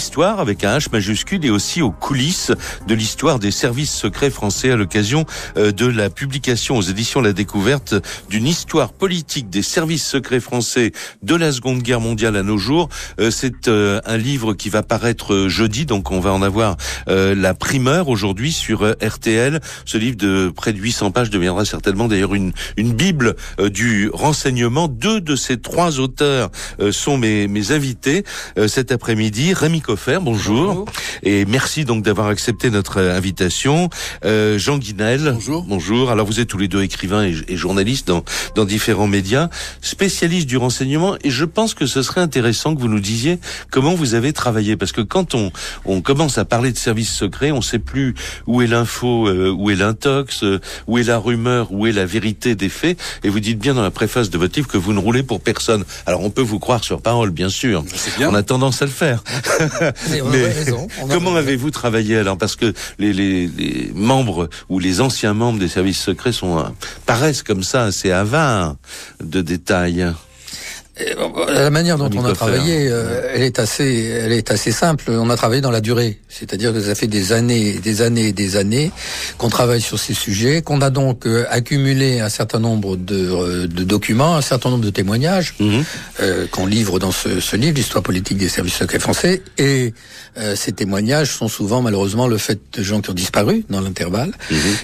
l'histoire avec un H majuscule et aussi aux coulisses de l'histoire des services secrets français à l'occasion de la publication aux éditions La Découverte d'une histoire politique des services secrets français de la Seconde Guerre mondiale à nos jours. C'est un livre qui va paraître jeudi, donc on va en avoir la primeur aujourd'hui sur RTL. Ce livre de près de 800 pages deviendra certainement d'ailleurs une bible du renseignement. Deux de ces trois auteurs sont mes invités cet après-midi. Rémi Coffert, bonjour. Et merci donc d'avoir accepté notre invitation. Jean Guinel. Bonjour. Bonjour. Alors vous êtes tous les deux écrivains et journalistes dans différents médias, spécialistes du renseignement, et je pense que ce serait intéressant que vous nous disiez comment vous avez travaillé, parce que quand on commence à parler de services secrets, on sait plus où est l'info, où est l'intox, où est la rumeur, où est la vérité des faits, et vous dites bien dans la préface de votre livre que vous ne roulez pour personne. Alors on peut vous croire sur parole, bien sûr. On a tendance à le faire. Mais comment avez-vous travaillé alors? Parce que les membres ou les anciens membres des services secrets paraissent comme ça assez avares de détails. La manière dont on a travaillé, elle est assez simple. On a travaillé dans la durée. C'est-à-dire que ça fait des années qu'on travaille sur ces sujets, qu'on a donc accumulé un certain nombre de documents, un certain nombre de témoignages, qu'on livre dans ce livre, l'histoire politique des services secrets français. Et ces témoignages sont souvent, malheureusement, le fait de gens qui ont disparu dans l'intervalle,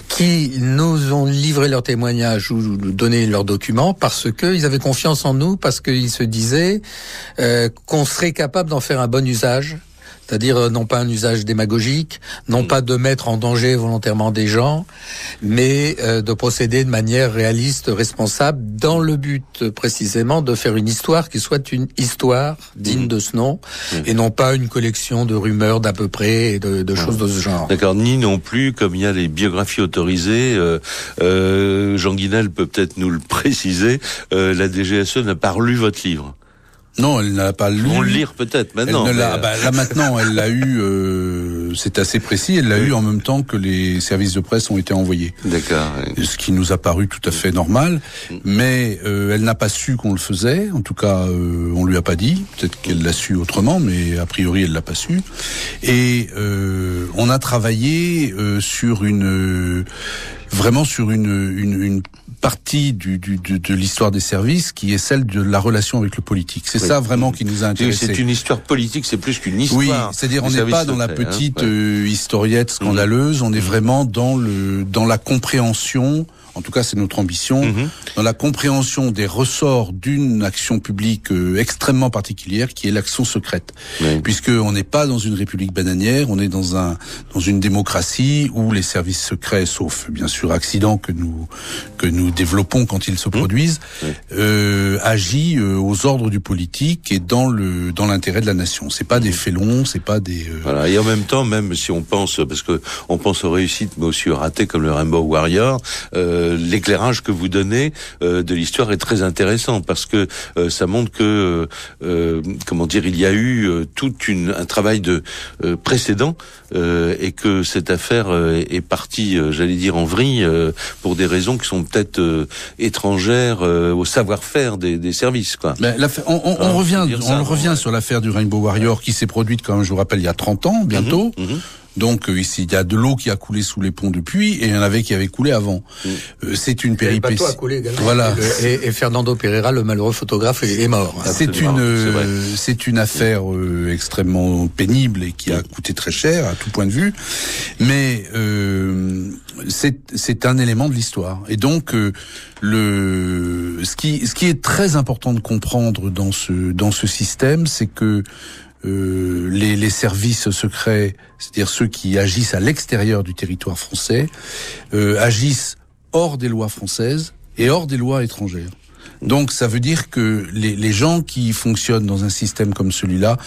qui nous ont livré leurs témoignages ou nous donné leurs documents parce qu'ils avaient confiance en nous, parce qu'ils se disaient qu'on serait capable d'en faire un bon usage, c'est-à-dire non pas un usage démagogique, non pas de mettre en danger volontairement des gens, mais de procéder de manière réaliste, responsable, dans le but précisément de faire une histoire qui soit une histoire digne de ce nom, et non pas une collection de rumeurs d'à peu près et de choses de ce genre. D'accord, ni non plus, comme il y a les biographies autorisées, Jean Guinel peut peut-être nous le préciser, la DGSE n'a pas relu votre livre. Non, elle n'a pas lu. On le lire peut-être maintenant. Là maintenant, elle l'a eu. C'est assez précis. Elle l'a eu en même temps que les services de presse ont été envoyés. D'accord. Ce qui nous a paru tout à fait normal. Mais elle n'a pas su qu'on le faisait. En tout cas, on lui a pas dit. Peut-être qu'elle l'a su autrement, mais a priori, elle l'a pas su. Et on a travaillé sur une partie de l'histoire des services qui est celle de la relation avec le politique. C'est ça vraiment qui nous a intéressés. C'est une histoire politique, c'est plus qu'une histoire. Oui, c'est-à-dire on n'est pas dans la petite historiette scandaleuse, on est vraiment dans la compréhension. En tout cas, c'est notre ambition, dans la compréhension des ressorts d'une action publique extrêmement particulière, qui est l'action secrète. Puisque on n'est pas dans une république bananière, on est dans une démocratie où les services secrets, sauf bien sûr accidents que nous développons quand ils se produisent, agit aux ordres du politique et dans l'intérêt de la nation. C'est pas des félons, c'est pas des. Voilà. Et en même temps, même si on pense, parce que on pense aux réussites, mais aussi aux ratés comme le Rainbow Warrior. L'éclairage que vous donnez de l'histoire est très intéressant parce que ça montre que il y a eu un travail de précédent et que cette affaire est partie, j'allais dire en vrille pour des raisons qui sont peut-être étrangères au savoir-faire des services, quoi. Mais on revient sur l'affaire du Rainbow Warrior qui s'est produite, comme je vous rappelle, il y a 30 ans bientôt. Donc ici, il y a de l'eau qui a coulé sous les ponts depuis, et il y en avait qui avaient coulé avant. C'est une péripétie. Le bateau a coulé également. Voilà. Et Fernando Pereira, le malheureux photographe, est mort. C'est une affaire extrêmement pénible et qui a coûté très cher à tout point de vue. Mais c'est un élément de l'histoire. Et donc ce qui est très important de comprendre dans ce système, c'est que les services secrets, c'est-à-dire ceux qui agissent à l'extérieur du territoire français, agissent hors des lois françaises et hors des lois étrangères. Donc ça veut dire que les gens qui fonctionnent dans un système comme celui-là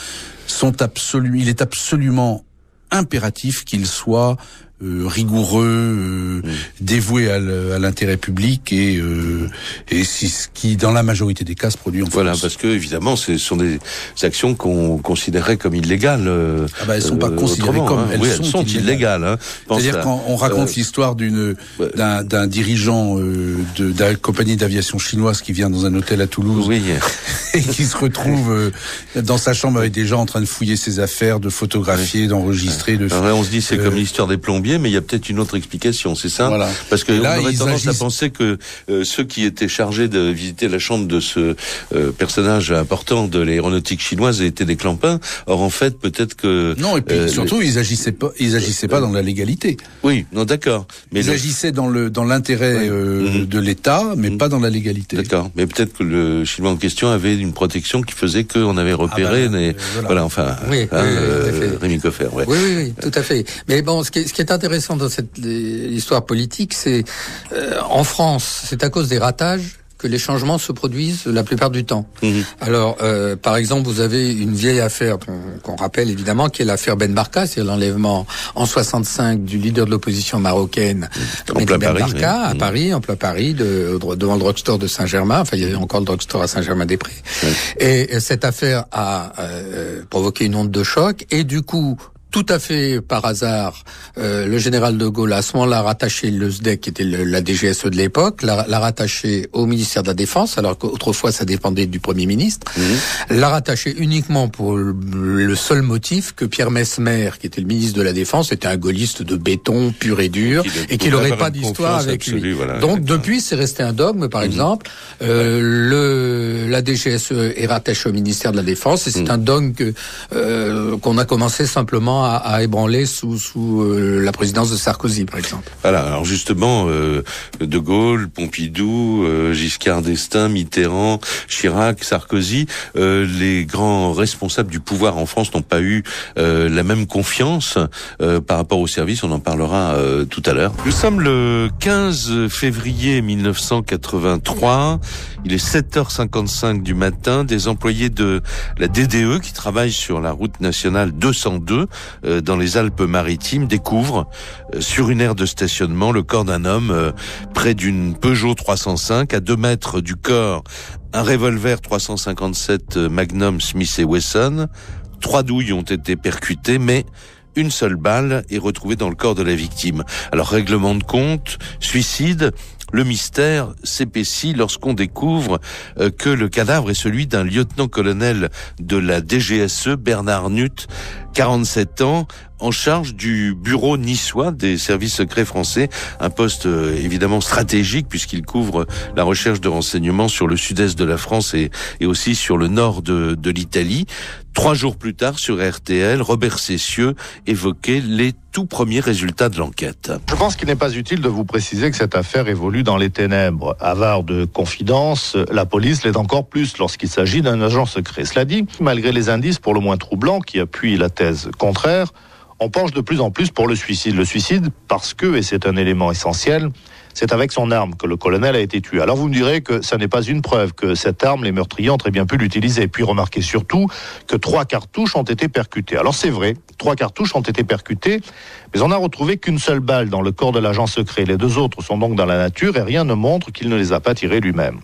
il est absolument impératif qu'ils soient rigoureux, dévoué à l'intérêt public et c'est ce qui, dans la majorité des cas, se produit en France. Voilà, parce que évidemment, ce sont des actions qu'on considérerait comme illégales. Elles sont pas considérées comme elles sont illégales. Hein. C'est-à-dire quand on raconte l'histoire d'un dirigeant de la compagnie d'aviation chinoise qui vient dans un hôtel à Toulouse et qui se retrouve dans sa chambre avec des gens en train de fouiller ses affaires, de photographier, d'enregistrer. On se dit c'est comme l'histoire des plombiers, mais il y a peut-être une autre explication, c'est ça? Voilà. Parce que là, on aurait tendance à penser que ceux qui étaient chargés de visiter la chambre de ce personnage important de l'aéronautique chinoise étaient des clampins. Or, en fait, peut-être que... Non, et puis surtout, ils agissaient pas dans la légalité. Oui, non, d'accord. Mais ils agissaient dans l'intérêt de l'État, mais pas dans la légalité. D'accord. Mais peut-être que le Chinois en question avait une protection qui faisait qu'on avait repéré... Voilà, enfin... Rémi Coffert, Oui, tout à fait. Mais bon, ce qui est intéressant dans cette histoire politique, c'est en France, c'est à cause des ratages que les changements se produisent la plupart du temps. Alors, par exemple, vous avez une vieille affaire qu'on rappelle évidemment, qui est l'affaire Ben Barka, c'est l'enlèvement en 65 du leader de l'opposition marocaine, Ben Barka, à Paris, en plein Paris, devant le drugstore de Saint-Germain. Enfin, il y avait encore le drugstore à Saint-Germain-des-Prés. Et cette affaire a provoqué une onde de choc, et du coup, tout à fait par hasard, le général de Gaulle a à ce moment-là rattaché le SDEC, qui était la DGSE de l'époque, l'a rattaché au ministère de la Défense, alors qu'autrefois ça dépendait du Premier ministre, l'a rattaché uniquement pour le seul motif que Pierre Messmer, qui était le ministre de la Défense, était un gaulliste de béton pur et dur, et qu'il n'aurait pas d'histoire avec lui. Voilà, donc depuis, c'est resté un dogme, par exemple. La DGSE est rattachée au ministère de la Défense, et c'est un dogme qu'on a commencé simplement à ébranler sous la présidence de Sarkozy, par exemple. Voilà, alors justement, De Gaulle, Pompidou, Giscard d'Estaing, Mitterrand, Chirac, Sarkozy, les grands responsables du pouvoir en France n'ont pas eu la même confiance par rapport au service, on en parlera tout à l'heure. Nous sommes le 15 février 1983, il est 7h55 du matin, des employés de la DDE qui travaillent sur la route nationale 202 dans les Alpes-Maritimes découvrent sur une aire de stationnement le corps d'un homme près d'une Peugeot 305 à 2 mètres du corps, un revolver 357 Magnum Smith & Wesson. 3 douilles ont été percutées, mais une seule balle est retrouvée dans le corps de la victime. Alors, règlement de compte, suicide, le mystère s'épaissit lorsqu'on découvre que le cadavre est celui d'un lieutenant-colonel de la DGSE, Bernard Nutt, 47 ans, en charge du bureau niçois des services secrets français, un poste évidemment stratégique puisqu'il couvre la recherche de renseignements sur le sud-est de la France et aussi sur le nord de l'Italie. 3 jours plus tard, sur RTL, Robert Cessieux évoquait les tout premiers résultats de l'enquête. Je pense qu'il n'est pas utile de vous préciser que cette affaire évolue dans les ténèbres. Avare de confidences, la police l'est encore plus lorsqu'il s'agit d'un agent secret. Cela dit, malgré les indices pour le moins troublants qui appuient la thèse contraire, on penche de plus en plus pour le suicide. Le suicide parce que, et c'est un élément essentiel, c'est avec son arme que le colonel a été tué. Alors vous me direz que ça n'est pas une preuve, que cette arme, les meurtriers ont très bien pu l'utiliser. Et puis remarquez surtout que 3 cartouches ont été percutées. Alors c'est vrai, 3 cartouches ont été percutées, mais on n'a retrouvé qu'une seule balle dans le corps de l'agent secret. Les 2 autres sont donc dans la nature et rien ne montre qu'il ne les a pas tirées lui-même.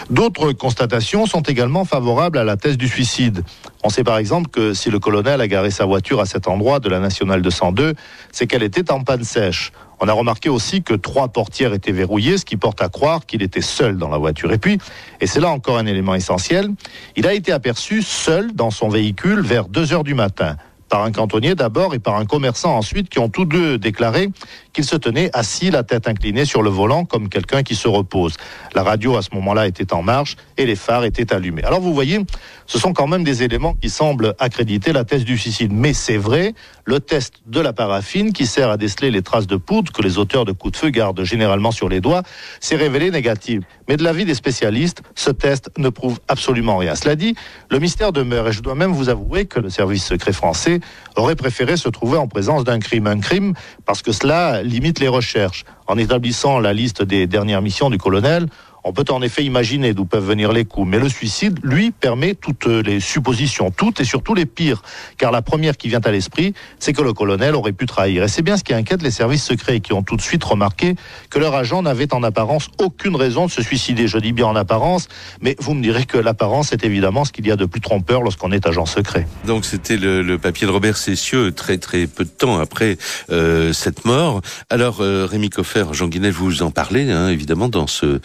D'autres constatations sont également favorables à la thèse du suicide. On sait par exemple que si le colonel a garé sa voiture à cet endroit de la Nationale 202, c'est qu'elle était en panne sèche. On a remarqué aussi que 3 portières étaient verrouillées, ce qui porte à croire qu'il était seul dans la voiture. Et puis, et c'est là encore un élément essentiel, il a été aperçu seul dans son véhicule vers 2h du matin. Par un cantonnier d'abord et par un commerçant ensuite, qui ont tous deux déclaré qu'il se tenait assis, la tête inclinée sur le volant, comme quelqu'un qui se repose. La radio à ce moment-là était en marche et les phares étaient allumés. Alors vous voyez, ce sont quand même des éléments qui semblent accréditer la thèse du suicide. Mais c'est vrai, le test de la paraffine, qui sert à déceler les traces de poudre que les auteurs de coups de feu gardent généralement sur les doigts, s'est révélé négatif. Mais de l'avis des spécialistes, ce test ne prouve absolument rien. Cela dit, le mystère demeure, et je dois même vous avouer que le service secret français aurait préféré se trouver en présence d'un crime. Un crime parce que cela limite les recherches. En établissant la liste des dernières missions du colonel, On peut en effet imaginer d'où peuvent venir les coups, mais le suicide, lui, permet toutes les suppositions, toutes et surtout les pires, car la première qui vient à l'esprit, c'est que le colonel aurait pu trahir. Et c'est bien ce qui inquiète les services secrets, qui ont tout de suite remarqué que leur agent n'avait en apparence aucune raison de se suicider. Je dis bien en apparence, mais vous me direz que l'apparence est évidemment ce qu'il y a de plus trompeur lorsqu'on est agent secret. Donc c'était le papier de Robert Cessieux, très très peu de temps après cette mort. Alors Rémi Coffert, Jean Guinel, vous en parlez évidemment dans ce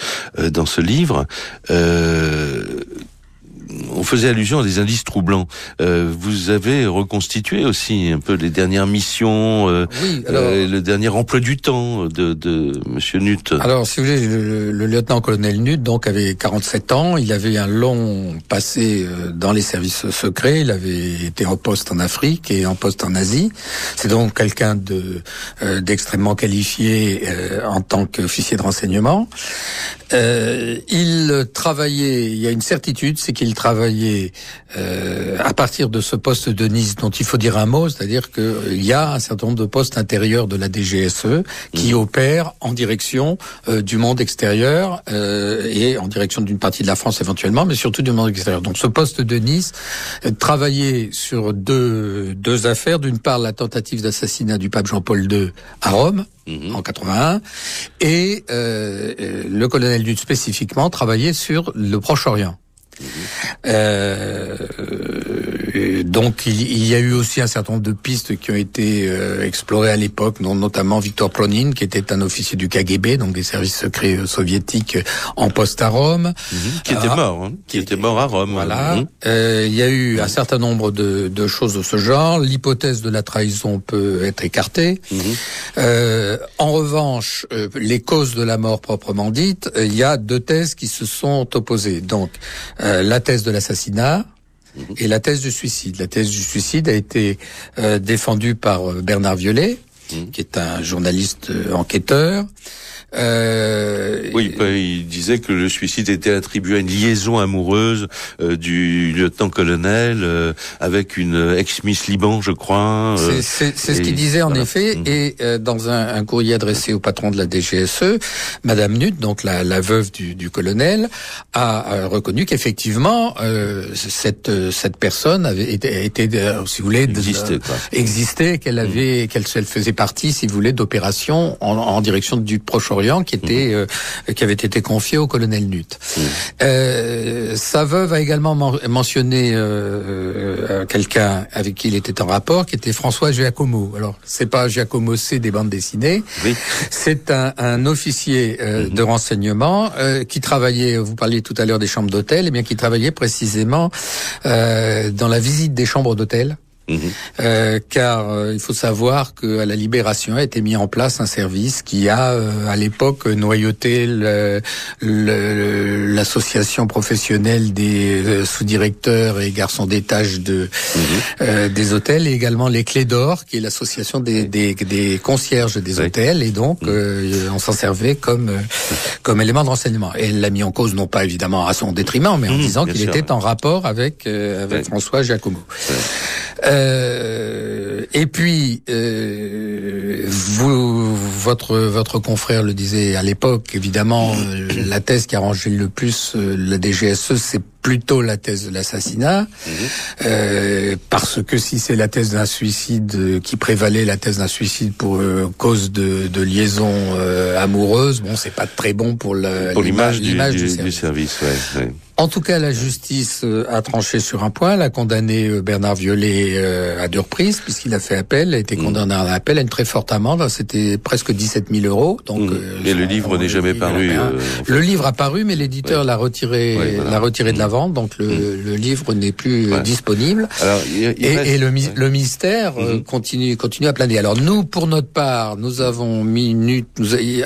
livre. On faisait allusion à des indices troublants. Vous avez reconstitué aussi un peu les dernières missions, le dernier emploi du temps de Monsieur Nutt. Alors, si vous voulez, le lieutenant-colonel Nutt donc avait 47 ans. Il avait un long passé dans les services secrets. Il avait été en poste en Afrique et en poste en Asie. C'est donc quelqu'un d'extrêmement qualifié en tant qu'officier de renseignement. Il travaillait, il y a une certitude, c'est qu'il travaillait à partir de ce poste de Nice dont il faut dire un mot, c'est-à-dire qu'il y a un certain nombre de postes intérieurs de la DGSE qui opèrent en direction du monde extérieur et en direction d'une partie de la France éventuellement, mais surtout du monde extérieur. Donc ce poste de Nice travaillait sur deux affaires. D'une part, la tentative d'assassinat du pape Jean-Paul II à Rome, en 81, et le colonel Nutt spécifiquement travaillait sur le Proche-Orient. Donc il y a eu aussi un certain nombre de pistes qui ont été explorées à l'époque, notamment Victor Pronin, qui était un officier du KGB, donc des services secrets soviétiques en poste à Rome, qui était mort, qui était mort à Rome. Voilà. Il y a eu un certain nombre de choses de ce genre. L'hypothèse de la trahison peut être écartée. En revanche, les causes de la mort proprement dites, il y a deux thèses qui se sont opposées. Donc la thèse de l'assassinat et la thèse du suicide. La thèse du suicide a été défendue par Bernard Violet, qui est un journaliste enquêteur. Oui, il disait que le suicide était attribué à une liaison amoureuse du lieutenant-colonel avec une ex-Miss Liban, je crois. C'est ce qu'il disait en effet, et dans un courrier adressé au patron de la DGSE, Madame Nutt, donc la veuve du colonel, a reconnu qu'effectivement cette personne avait été si vous voulez, existait, qu'elle faisait partie, si vous voulez, d'opérations en direction du Proche-Orient qui avait été confié au colonel Nutt. Sa veuve a également mentionné quelqu'un avec qui il était en rapport, qui était François Giacomo. Alors, c'est pas Giacomo C des bandes dessinées. Oui. C'est un officier de renseignement qui travaillait, vous parliez tout à l'heure des chambres d'hôtel, et bien qui travaillait précisément dans la visite des chambres d'hôtel. Car il faut savoir qu'à la Libération a été mis en place un service qui a à l'époque noyauté l'association professionnelle des sous-directeurs et garçons d'étage des hôtels, et également les Clés d'Or, qui est l'association des concierges des hôtels, et donc on s'en servait comme élément de renseignement. Et elle l'a mis en cause, non pas évidemment à son détriment, mais en disant qu'il était en rapport avec François Giacomo. Et puis votre confrère le disait à l'époque, évidemment, la thèse qui arrangeait le plus la DGSE, c'est plutôt la thèse de l'assassinat, parce que si c'est la thèse d'un suicide qui prévalait, la thèse d'un suicide pour cause de liaison amoureuse, bon, c'est pas très bon pour l'image du service. Ouais. En tout cas, la justice a tranché sur un point, elle a condamné Bernard Violet à 2 reprises, puisqu'il a fait appel, a été condamné à appel à une très forte amende, c'était presque 17 000 euros. Donc, et le livre n'est jamais paru. Le livre a paru, mais l'éditeur l'a retiré de la vente, donc le livre n'est plus disponible. Alors, le mystère continue à planer. Alors nous, pour notre part, nous avons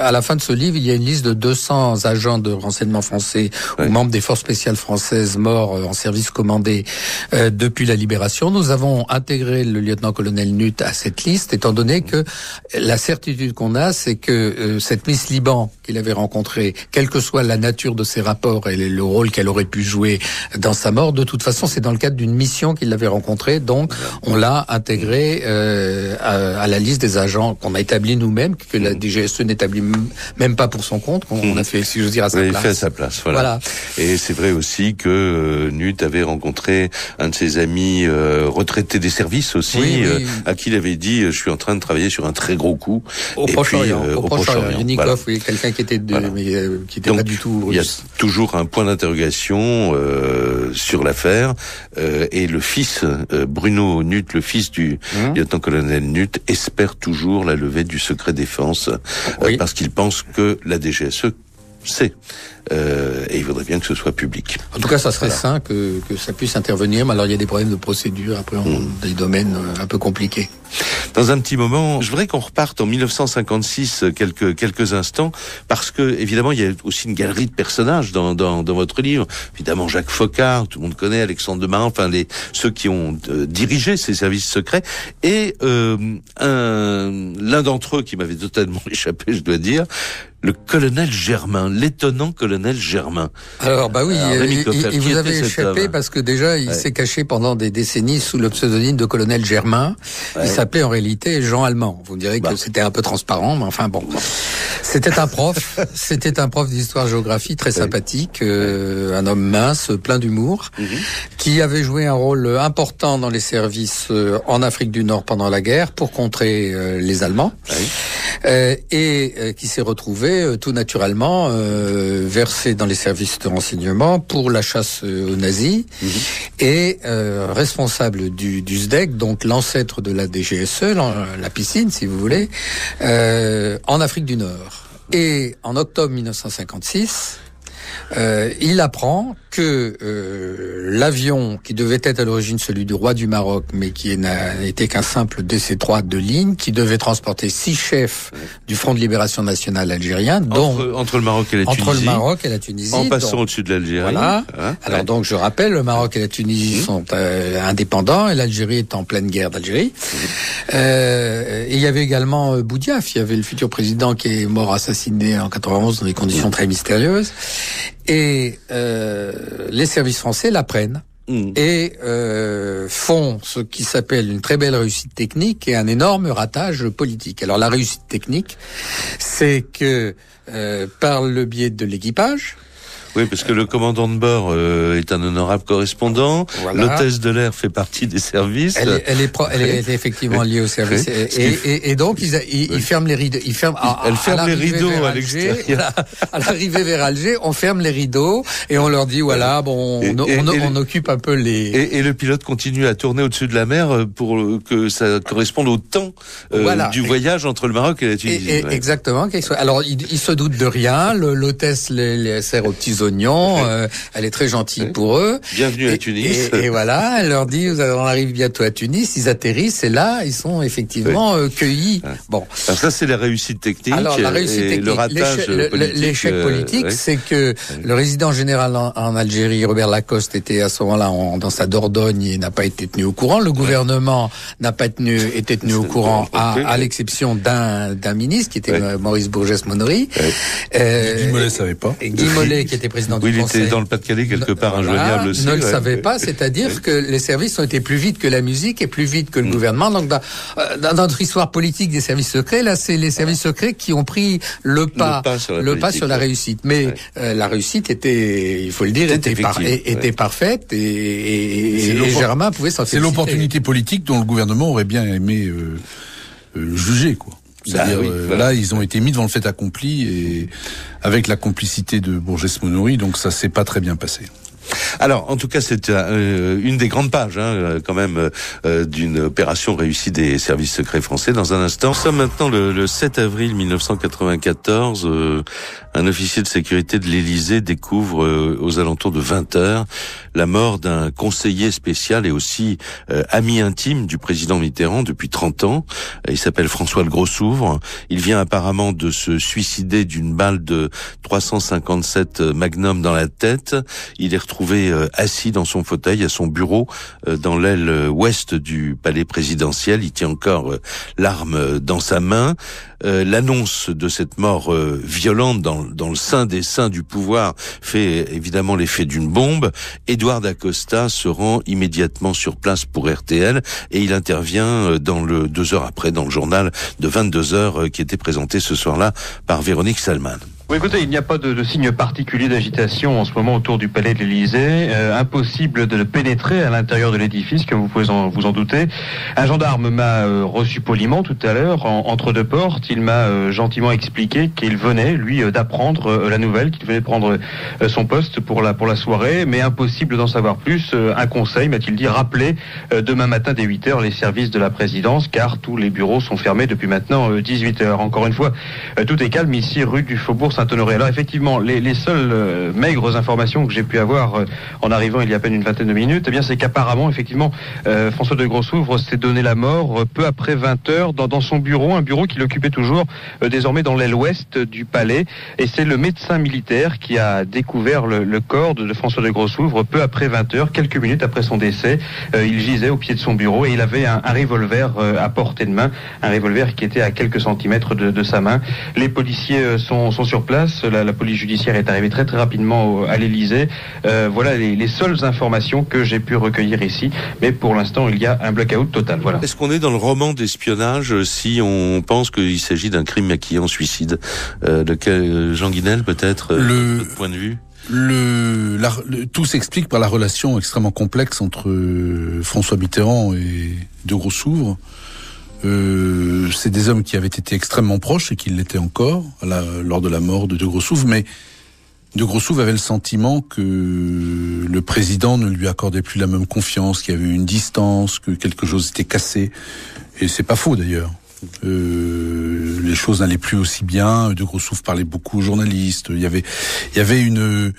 à la fin de ce livre, il y a une liste de 200 agents de renseignement français ou membres des forces spéciales françaises morts en service commandé depuis la Libération. Nous avons intégré le lieutenant-colonel Nutt à cette liste, étant donné que la certitude qu'on a, c'est que cette Miss Liban qu'il avait rencontrée, quelle que soit la nature de ses rapports et le rôle qu'elle aurait pu jouer mais dans sa mort, de toute façon, c'est dans le cadre d'une mission qu'il l'avait rencontré, donc on l'a intégré à la liste des agents qu'on a établi nous-mêmes, que la DGSE n'établit même pas pour son compte, qu'on a fait, si j'ose dire, à sa place. Fait à sa place, voilà. Et c'est vrai aussi que Nuth avait rencontré un de ses amis retraités des services aussi, à qui il avait dit je suis en train de travailler sur un très gros coup au Proche-Orient. Yunikov, oui, quelqu'un qui était qui était donc, pas du tout. Il y a toujours un point d'interrogation sur l'affaire et le fils Bruno Nuth, le fils du lieutenant-colonel Nuth, espère toujours la levée du secret défense parce qu'il pense que la DGSE sait. Et il voudrait bien que ce soit public. En tout cas, ça serait sain que ça puisse intervenir, mais alors il y a des problèmes de procédure, après des domaines un peu compliqués. Dans un petit moment, je voudrais qu'on reparte en 1956 quelques instants, parce que évidemment il y a aussi une galerie de personnages dans votre livre. Évidemment Jacques Foccart, tout le monde connaît, Alexandre de Marin, enfin ceux qui ont dirigé ces services secrets, et l'un d'entre eux qui m'avait totalement échappé, je dois dire, le colonel Germain, l'étonnant colonel Germain. Alors bah oui, il vous avait échappé parce que déjà il s'est caché pendant des décennies sous le pseudonyme de colonel Germain. Il s'appelait en réalité Jean Allemand. Vous me direz que c'était un peu transparent, mais enfin bon. C'était un prof d'histoire-géographie très sympathique, un homme mince, plein d'humour, qui avait joué un rôle important dans les services en Afrique du Nord pendant la guerre pour contrer les Allemands, et qui s'est retrouvé tout naturellement versé dans les services de renseignement pour la chasse aux nazis, et responsable du SDEC, donc l'ancêtre de la DGSE, la piscine si vous voulez, en Afrique du Nord. Et en octobre 1956, il apprend que l'avion qui devait être à l'origine celui du roi du Maroc, mais qui n'a été qu'un simple DC-3 de ligne, qui devait transporter 6 chefs du Front de Libération Nationale algérien, dont entre le Maroc et la Tunisie, en passant au-dessus de l'Algérie. Voilà. Alors donc je rappelle, le Maroc et la Tunisie sont indépendants et l'Algérie est en pleine guerre d'Algérie. Et il y avait également Boudiaf, il y avait le futur président qui est mort assassiné en 91 dans des conditions très mystérieuses. Et les services français l'apprennent et font ce qui s'appelle une très belle réussite technique et un énorme ratage politique. Alors la réussite technique, c'est que par le biais de l'équipage, oui, parce que le commandant de bord est un honorable correspondant. Voilà. L'hôtesse de l'air fait partie des services. Elle est effectivement liée au service. Et donc ils ferment les rideaux. Elle ferme les rideaux à l'extérieur. À l'arrivée vers Alger, on ferme les rideaux et on leur dit voilà, bon, on occupe un peu les. Et le pilote continue à tourner au-dessus de la mer pour que ça corresponde au temps du voyage entre le Maroc et la Tunisie. Exactement. Alors ils se doutent de rien. L'hôtesse les sert aux petits oignons, elle est très gentille pour eux. Bienvenue à Tunis. Et voilà, elle leur dit, on arrive bientôt à Tunis, ils atterrissent et là, ils sont effectivement cueillis. Bon. Alors ça, c'est la réussite technique. Alors la réussite technique, le ratage politique. L'échec politique, c'est que le résident général en Algérie, Robert Lacoste, était à ce moment-là dans sa Dordogne et n'a pas été tenu au courant. Le gouvernement n'a pas été tenu au courant, à l'exception d'un ministre qui était Maurice Bourgès-Monory. Guy Mollet savait pas. Guy Mollet qui était président du Conseil. Il était dans le Pas-de-Calais quelque part injoignable aussi. Ne le savait pas, c'est-à-dire que les services ont été plus vite que la musique et plus vite que le gouvernement. Donc dans notre histoire politique des services secrets, là c'est les services secrets qui ont pris le pas sur la réussite. Mais la réussite était, il faut le dire, était parfaite et Germain pouvait s'en féliciter. C'est l'opportunité politique dont le gouvernement aurait bien aimé juger, quoi. C'est-à-dire, là, ils ont été mis devant le fait accompli et avec la complicité de Bourgès-Monory, donc ça s'est pas très bien passé. Alors, en tout cas, c'est une des grandes pages, quand même, d'une opération réussie des services secrets français. Dans un instant, nous sommes maintenant le 7 avril 1994. Un officier de sécurité de l'Élysée découvre aux alentours de 20h la mort d'un conseiller spécial et aussi ami intime du président Mitterrand depuis 30 ans. Il s'appelle François Le Grossouvre. Il vient apparemment de se suicider d'une balle de 357 Magnum dans la tête. Il est retrouvé assis dans son fauteuil à son bureau dans l'aile ouest du palais présidentiel. Il tient encore l'arme dans sa main. L'annonce de cette mort violente dans le sein des seins du pouvoir fait évidemment l'effet d'une bombe. Édouard Dacosta se rend immédiatement sur place pour RTL et il intervient 2 heures après dans le journal de 22h qui était présenté ce soir-là par Véronique Salman. Oui, écoutez, il n'y a pas de signe particulier d'agitation en ce moment autour du palais de l'Élysée. Impossible de pénétrer à l'intérieur de l'édifice, comme vous pouvez vous en douter. Un gendarme m'a reçu poliment tout à l'heure, entre deux portes. Il m'a gentiment expliqué qu'il venait, lui, d'apprendre la nouvelle, qu'il venait prendre son poste pour la soirée, mais impossible d'en savoir plus. Un conseil, m'a-t-il dit, rappeler demain matin dès 8h les services de la présidence, car tous les bureaux sont fermés depuis maintenant 18h. Encore une fois, tout est calme ici, rue du Faubourg Saint-Honoré. Alors effectivement, les seules maigres informations que j'ai pu avoir en arrivant il y a à peine une vingtaine de minutes, eh bien c'est qu'apparemment, effectivement, François de Grossouvre s'est donné la mort peu après 20h dans son bureau, un bureau qu'il occupait toujours désormais dans l'aile ouest du palais. Et c'est le médecin militaire qui a découvert le corps de François de Grossouvre peu après 20h, quelques minutes après son décès. Il gisait au pied de son bureau et il avait un revolver à portée de main, un revolver qui était à quelques centimètres de sa main. Les policiers sont sur place, la police judiciaire est arrivée très rapidement à l'Élysée. Voilà les seules informations que j'ai pu recueillir ici, mais pour l'instant il y a un blackout total. Voilà. Est-ce qu'on est dans le roman d'espionnage si on pense qu'il s'agit d'un crime maquillé en suicide? Jean Guinel, peut-être, votre point de vue? Tout s'explique par la relation extrêmement complexe entre François Mitterrand et de Grossouvre. C'est des hommes qui avaient été extrêmement proches et qui l'étaient encore lors de la mort de Grossouvre, mais de Grossouvre avait le sentiment que le président ne lui accordait plus la même confiance, qu'il y avait une distance, que quelque chose était cassé. Et c'est pas faux d'ailleurs. Les choses n'allaient plus aussi bien. De Grossouvre parlait beaucoup aux journalistes. Il y avait une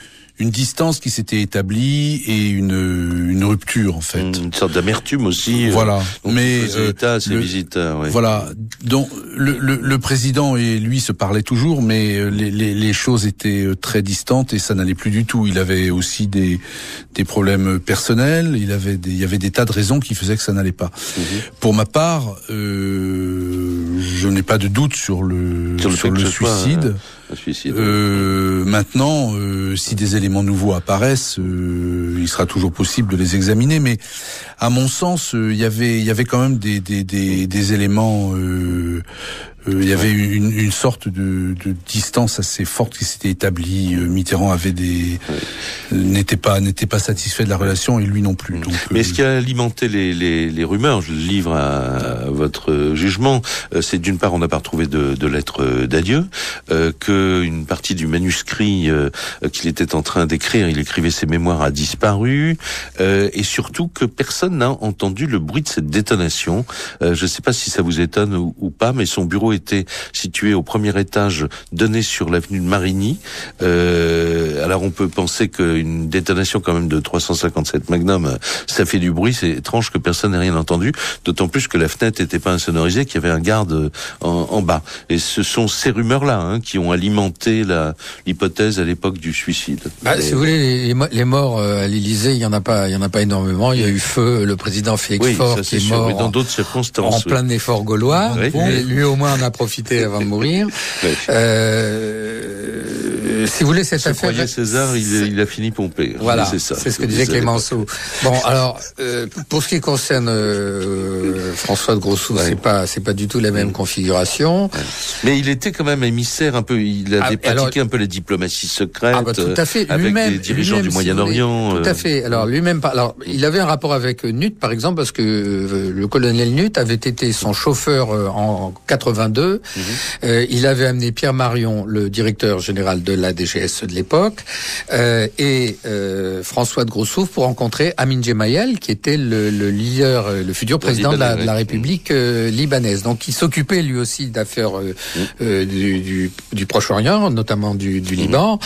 distance qui s'était établie et une rupture en fait. Une sorte d'amertume aussi. Voilà. Mais ces visiteurs. Oui. Voilà. Donc le président et lui se parlaient toujours, mais les choses étaient très distantes et ça n'allait plus du tout. Il avait aussi des problèmes personnels. Il y avait des tas de raisons qui faisaient que ça n'allait pas. Pour ma part, je n'ai pas de doute sur le suicide. Maintenant, si des éléments nouveaux apparaissent, il sera toujours possible de les examiner. Mais à mon sens, il y avait quand même des éléments. Il y avait une sorte de distance assez forte qui s'était établie. Mitterrand n'était pas satisfait de la relation et lui non plus. Donc, mais ce qui a alimenté les rumeurs, je le livre à votre jugement, c'est d'une part on n'a pas retrouvé de lettres d'adieu, que une partie du manuscrit qu'il était en train d'écrire, il écrivait ses mémoires, a disparu, et surtout que personne n'a entendu le bruit de cette détonation. Je ne sais pas si ça vous étonne ou pas, mais son bureau était situé au premier étage, donné sur l'avenue de Marigny. Alors on peut penser qu'une détonation quand même de 357 Magnum, ça fait du bruit. C'est étrange que personne n'ait rien entendu, d'autant plus que la fenêtre n'était pas insonorisée, qu'il y avait un garde en bas. Et ce sont ces rumeurs-là qui ont alimenté l'hypothèse à l'époque du suicide. Si vous voulez, les morts à l'Élysée, il y en a pas énormément. Il y a eu feu, le président Félix Faure qui est mort dans d'autres circonstances, en plein effort gaulois. Mais lui au moins en a profité avant de mourir. Si vous voulez, cette affaire... César, il a fini Pompée. Voilà, c'est ce que disait Clémenceau. Bon, alors, pour ce qui concerne François de Grossouvre, c'est pas du tout la même configuration. Mais il était quand même émissaire un peu, il avait pratiqué un peu la diplomatie secrète, tout à fait. avec les dirigeants du Moyen-Orient. Tout à fait. Alors, il avait un rapport avec Nutt, par exemple, parce que le colonel Nutt avait été son chauffeur en 82. Il avait amené Pierre Marion, le directeur général de la DGSE de l'époque, et François de Grossouvre pour rencontrer Amin Gemayel, qui était le leader, le futur président de la République libanaise. Donc il s'occupait lui aussi d'affaires du Proche-Orient, notamment du Liban.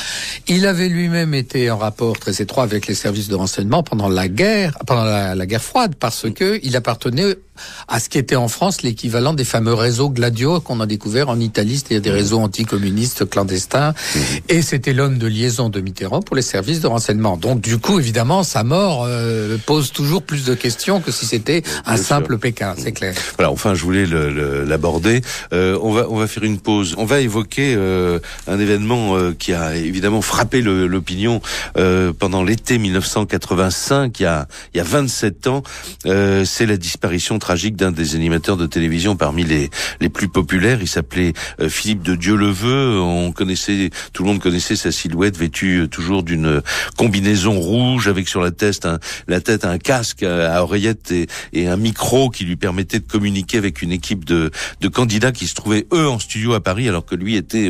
Il avait lui-même été en rapport très étroit avec les services de renseignement pendant la guerre froide, parce que il appartenait à ce qui était en France l'équivalent des fameux réseaux Gladio qu'on a découvert en Italie, c'est-à-dire des réseaux anticommunistes clandestins. Et c'était l'homme de liaison de Mitterrand pour les services de renseignement. Donc du coup, évidemment, sa mort pose toujours plus de questions que si c'était un simple Pékin, c'est clair. Voilà, enfin, je voulais l'aborder. On va faire une pause. On va évoquer un événement qui a évidemment frappé l'opinion pendant l'été 1985, il y a 27 ans. C'est la disparition tragique d'un des animateurs de télévision parmi les plus populaires. Il s'appelait Philippe de Dieuleveux. Tout le monde connaissait sa silhouette, vêtue toujours d'une combinaison rouge avec sur la tête un casque à oreillettes et un micro qui lui permettait de communiquer avec une équipe de candidats qui se trouvaient eux en studio à Paris alors que lui était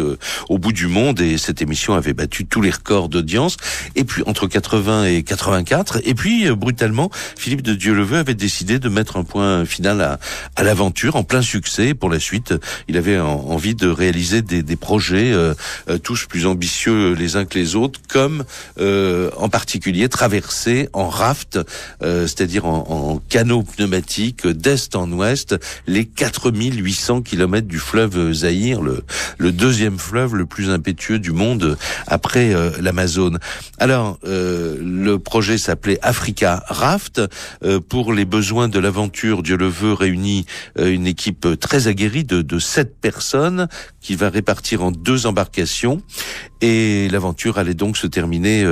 au bout du monde, et cette émission avait battu tous les records d'audience. Et puis entre 80 et 84, et puis brutalement, Philippe de Dieuleveux avait décidé de mettre un point final à l'aventure, en plein succès. Pour la suite, il avait envie de réaliser des projets tous plus ambitieux les uns que les autres, comme en particulier traverser en raft, c'est-à-dire en canot pneumatique d'est en ouest les 4800 kilomètres du fleuve Zaïre, le deuxième fleuve le plus impétueux du monde après l'Amazone. Alors, le projet s'appelait Africa Raft. Pour les besoins de l'aventure, Dieuleveux réunit une équipe très aguerrie de 7 personnes qu'il va répartir en 2 embarcations. Et l'aventure allait donc se terminer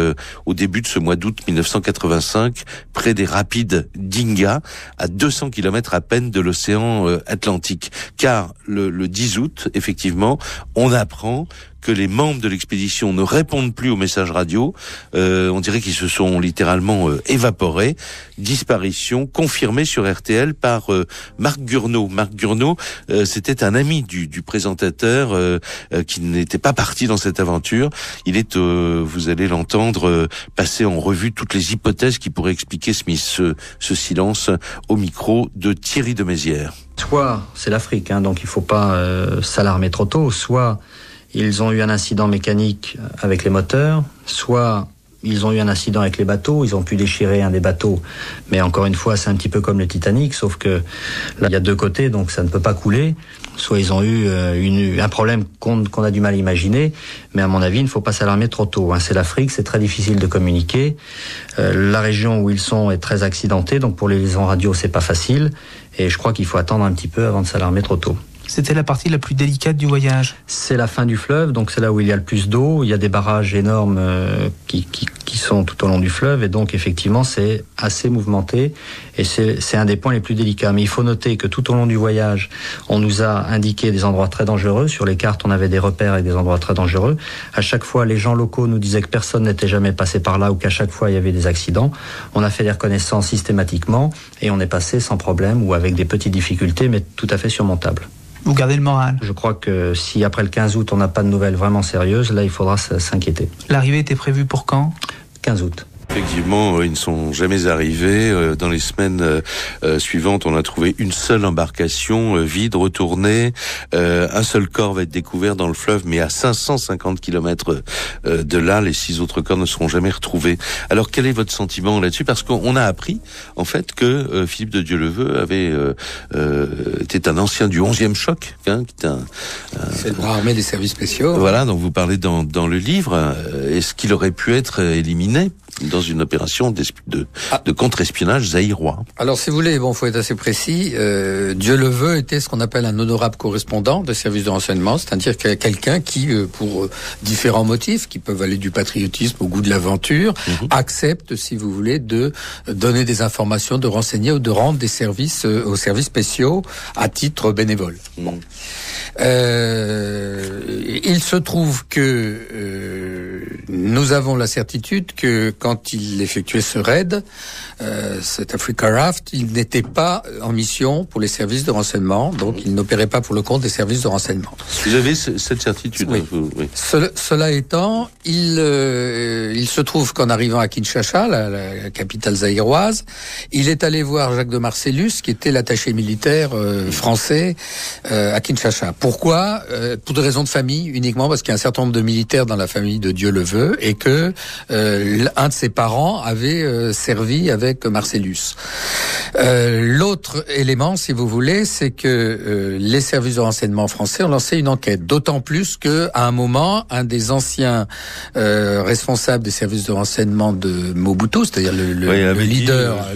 au début de ce mois d'août 1985, près des rapides d'Inga, à 200 km à peine de l'océan Atlantique. Car le 10 août, effectivement, on apprend que les membres de l'expédition ne répondent plus aux messages radio. On dirait qu'ils se sont littéralement évaporés. Disparition confirmée sur RTL par Marc Gurneau. Marc Gurneau, c'était un ami du présentateur qui n'était pas parti dans cette aventure. Il est, vous allez l'entendre, passer en revue toutes les hypothèses qui pourraient expliquer ce silence au micro de Thierry de Mézières. Soit c'est l'Afrique, donc il faut pas s'alarmer trop tôt, soit ils ont eu un incident mécanique avec les moteurs, soit ils ont eu un incident avec les bateaux, ils ont pu déchirer un des bateaux, mais encore une fois c'est un petit peu comme le Titanic, sauf que là il y a 2 côtés, donc ça ne peut pas couler. Soit ils ont eu un problème qu'on a du mal à imaginer, mais à mon avis il ne faut pas s'alarmer trop tôt. C'est l'Afrique, c'est très difficile de communiquer. La région où ils sont est très accidentée, donc pour les liaisons radio c'est pas facile, et je crois qu'il faut attendre un petit peu avant de s'alarmer trop tôt. C'était la partie la plus délicate du voyage. C'est la fin du fleuve, donc c'est là où il y a le plus d'eau. Il y a des barrages énormes qui sont tout au long du fleuve, et donc effectivement c'est assez mouvementé, et c'est un des points les plus délicats. Mais il faut noter que tout au long du voyage, on nous a indiqué des endroits très dangereux. Sur les cartes, on avait des repères avec des endroits très dangereux. À chaque fois, les gens locaux nous disaient que personne n'était jamais passé par là, ou qu'à chaque fois il y avait des accidents. On a fait des reconnaissances systématiquement, et on est passé sans problème, ou avec des petites difficultés, mais tout à fait surmontables. Vous gardez le moral. Je crois que si après le 15 août on n'a pas de nouvelles vraiment sérieuses, là il faudra s'inquiéter. L'arrivée était prévue pour quand ? 15 août. Effectivement, ils ne sont jamais arrivés. Dans les semaines suivantes, on a trouvé une seule embarcation vide, retournée. Un seul corps va être découvert dans le fleuve, mais à 550 km de là, les 6 autres corps ne seront jamais retrouvés. Alors, quel est votre sentiment là-dessus ? Parce qu'on a appris, en fait, que Philippe de Dieuleveux était un ancien du 11e choc, qui était c'est le bras armé des services spéciaux. Voilà, dont vous parlez dans le livre. Est-ce qu'il aurait pu être éliminé dans une opération de contre-espionnage zaïrois? Alors, si vous voulez, faut être assez précis. Dieuleveux était ce qu'on appelle un honorable correspondant de service de renseignement, c'est-à-dire quelqu'un qui, pour différents motifs, qui peuvent aller du patriotisme au goût de l'aventure, accepte, si vous voulez, de donner des informations, de renseigner ou de rendre des services aux services spéciaux à titre bénévole. Bon. Il se trouve que nous avons la certitude que quand il effectuait ce raid, cet Africa Raft, il n'était pas en mission pour les services de renseignement, donc il n'opérait pas pour le compte des services de renseignement. Vous avez cette certitude? Oui. Oui. Cela étant, il se trouve qu'en arrivant à Kinshasa, la capitale zaïroise, il est allé voir Jacques de Marcellus, qui était l'attaché militaire français à Kinshasa. Pourquoi? Pour des raisons de famille, uniquement parce qu'il y a un certain nombre de militaires dans la famille de Dieuleveux le veut, et que un de ses parents avait servi avec Marcellus. L'autre élément, si vous voulez, c'est que les services de renseignement français ont lancé une enquête, d'autant plus que à un moment, un des anciens responsables des services de renseignement de Mobutu, c'est-à-dire le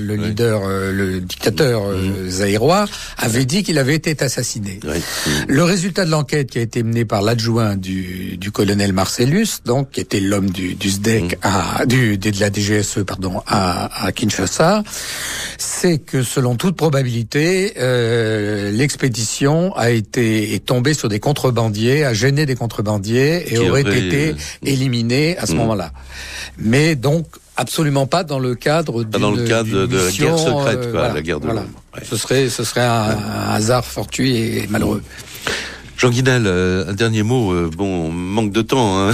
dictateur zaïrois, avait dit qu'il avait été assassiné. Le résultat de l'enquête qui a été menée par l'adjoint du colonel Marcellus, donc qui était l'homme du SDEC de la DGSE à Kinshasa, c'est que selon toute probabilité, l'expédition est tombée sur des contrebandiers, a gêné des contrebandiers et aurait été éliminée à ce moment-là. Mais donc absolument pas dans le cadre de la guerre secrète, la guerre de l'Homme. Ouais. Ce serait un hasard fortuit et malheureux. Jean Guinel, un dernier mot. On manque de temps, hein.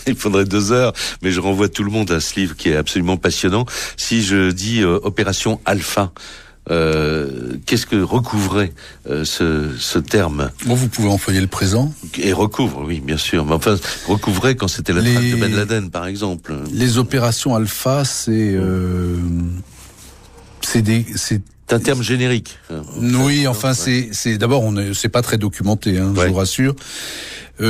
Il faudrait 2 heures, mais je renvoie tout le monde à ce livre qui est absolument passionnant. Si je dis Opération Alpha, qu'est-ce que recouvrait ce terme? Vous pouvez employer le présent. Et recouvre, oui, bien sûr. Mais enfin, recouvrait quand c'était la traque de Ben Laden, par exemple. Les opérations Alpha, c'est un terme générique. Oui, enfin, c'est d'abord, c'est pas très documenté, hein, je vous rassure. Il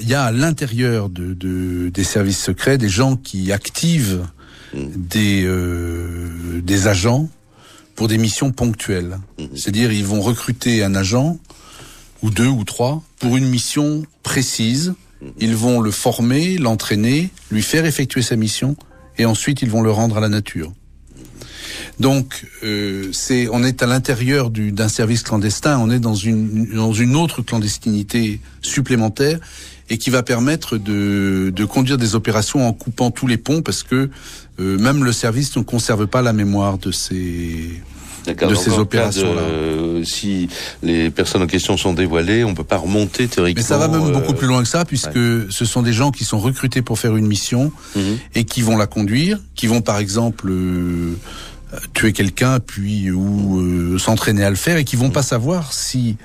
y a à l'intérieur des services secrets des gens qui activent des agents pour des missions ponctuelles. C'est-à-dire, ils vont recruter un agent, ou 2 ou 3, pour une mission précise. Ils vont le former, l'entraîner, lui faire effectuer sa mission, et ensuite ils vont le rendre à la nature. Donc, on est à l'intérieur d'un service clandestin, on est dans une autre clandestinité supplémentaire et qui va permettre de conduire des opérations en coupant tous les ponts, parce que même le service ne conserve pas la mémoire de ces opérations-là. Si les personnes en question sont dévoilées, on peut pas remonter théoriquement. Mais ça va même beaucoup plus loin que ça, puisque ce sont des gens qui sont recrutés pour faire une mission et qui vont la conduire, qui vont par exemple tuer quelqu'un, ou s'entraîner à le faire, et qui vont pas savoir si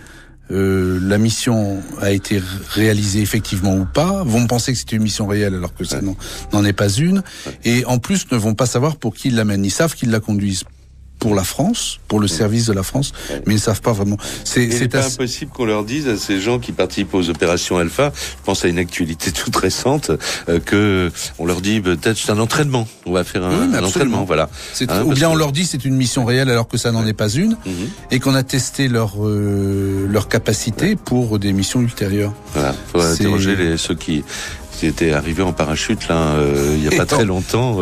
la mission a été réalisée effectivement ou pas, vont penser que c'est une mission réelle alors que ça n'en est pas une, et en plus ne vont pas savoir pour qui ils l'amènent. Ils savent qu'ils la conduisent pour la France, pour le service de la France, mais ils ne savent pas vraiment. C'est pas impossible qu'on leur dise à ces gens qui participent aux opérations Alpha, je pense à une actualité toute récente, que on leur dit peut-être c'est un entraînement, on va faire un entraînement, voilà. Ou bien on leur dit c'est une mission réelle alors que ça n'en est pas une, et qu'on a testé leur capacité pour des missions ultérieures. Voilà, faudrait interroger ceux qui étaient arrivés en parachute là, il y a pas très longtemps.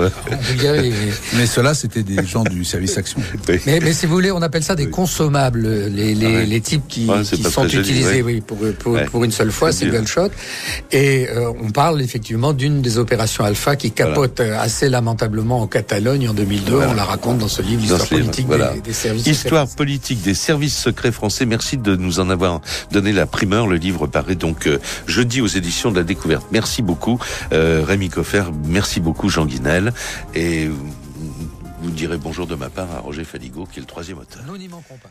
Mais ceux-là, c'était des gens du service action. Mais si vous voulez, on appelle ça des consommables, les types qui sont utilisés pour une seule fois, c'est gunshot. Et on parle effectivement d'une des opérations Alpha qui capote assez lamentablement en Catalogne en 2002. On la raconte dans ce livre, l'histoire politique des services secrets. Histoire politique des services secrets français. Merci de nous en avoir donné la primeur. Le livre paraît donc jeudi aux éditions de la Découverte. Merci beaucoup Rémi Coffert, merci beaucoup Jean Guinel, et vous direz bonjour de ma part à Roger Faligot qui est le 3e auteur. Nous n'y manquons pas.